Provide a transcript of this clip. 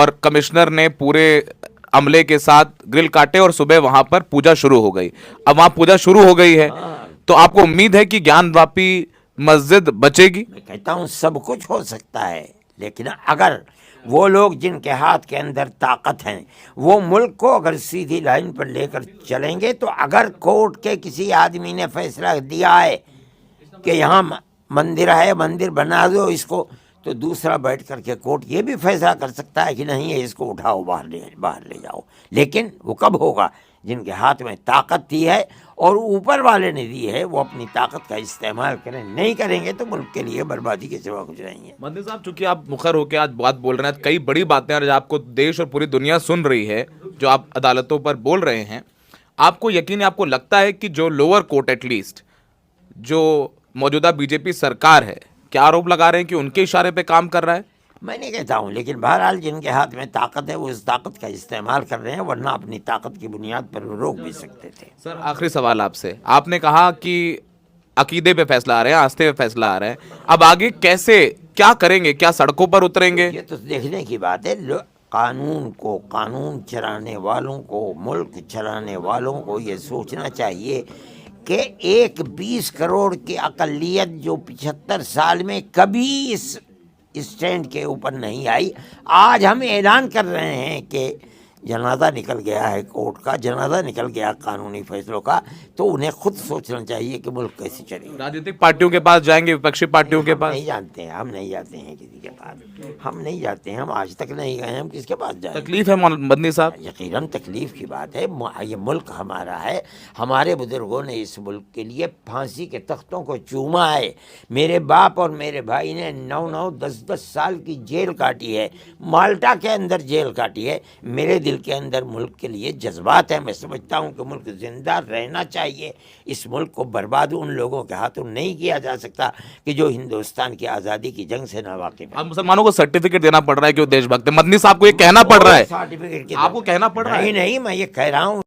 और कमिश्नर ने पूरे अमले के साथ ग्रिल काटे और सुबह वहां पर पूजा शुरू हो गई। अब वहां पूजा शुरू हो गई है, तो आपको उम्मीद है कि ज्ञानवापी मस्जिद बचेगी? मैं कहता हूँ सब कुछ हो सकता है, लेकिन अगर वो लोग जिनके हाथ के अंदर ताकत है वो मुल्क को अगर सीधी लाइन पर लेकर चलेंगे, तो अगर कोर्ट के किसी आदमी ने फैसला दिया है कि यहाँ मंदिर है, मंदिर बना दो इसको, तो दूसरा बैठ करके कोर्ट ये भी फैसला कर सकता है कि नहीं है, इसको उठाओ, बाहर ले जाओ। लेकिन वो कब होगा? जिनके हाथ में ताकत दी है और ऊपर वाले ने दी है, वो अपनी ताकत का इस्तेमाल करें। नहीं करेंगे तो मुल्क के लिए बर्बादी के सिवा कुछ नहीं है। मंत्री साहब, चूंकि आप मुखर होकर आज बात बोल रहे हैं, कई बड़ी बातें आज आपको देश और पूरी दुनिया सुन रही है जो आप अदालतों पर बोल रहे हैं, आपको यकीन है, आपको लगता है कि जो लोअर कोर्ट एटलीस्ट जो मौजूदा बीजेपी सरकार है, क्या आरोप लगा रहे हैं कि उनके इशारे पे काम कर रहा है? मैं नहीं कहता हूँ, लेकिन बहरहाल जिनके हाथ में ताकत है वो उस ताकत का इस्तेमाल कर रहे हैं, वरना अपनी ताकत की बुनियाद पर रोक भी सकते थे। सर, आखिरी सवाल आपसे, आपने कहा कि अकीदे पे फैसला आ रहे हैं, आस्थे पे फैसला आ रहे हैं, अब आगे कैसे, क्या करेंगे? क्या सड़कों पर उतरेंगे? ये तो देखने की बात है। कानून को, कानून चलाने वालों को, मुल्क चलाने वालों को ये सोचना चाहिए कि एक 20 करोड़ की अकलियत जो 75 साल में कभी इस स्टैंड के ऊपर नहीं आई, आज हम ऐलान कर रहे हैं कि जनाजा निकल गया है कोर्ट का, जनाजा निकल गया कानूनी फैसलों का, तो उन्हें खुद सोचना चाहिए कि मुल्क कैसे चलेगा। राजनीतिक पार्टियों के पास जाएंगे, विपक्षी पार्टियों के पास? नहीं जानते हैं, हम नहीं जाते हैं किसी के पास, हम नहीं जाते हैं, हम आज तक नहीं गए, हम किसके पास जाए? तकलीफ है मदनी साहब? यकीनन तकलीफ की बात है। ये मुल्क हमारा है, हमारे बुजुर्गों ने इस मुल्क के लिए फांसी के तख्तों को चूमा है। मेरे बाप और मेरे भाई ने 9-9, 10-10 साल की जेल काटी है, माल्टा के अंदर जेल काटी है। मेरे दिल के अंदर मुल्क के लिए जज्बात है। मैं समझता हूँ कि मुल्क जिंदा रहना चाहिए। इस मुल्क को बर्बाद उन लोगों के हाथों नहीं किया जा सकता कि जो हिंदुस्तान की आज़ादी की जंग से नावाकिफ है। अब मुसलमानों को सर्टिफिकेट देना पड़ रहा है कि वो देशभक्त है। मदनी साहब को ये कहना पड़ रहा है, सर्टिफिकेट आपको कहना पड़ रहा है? नहीं, मैं ये कह रहा हूँ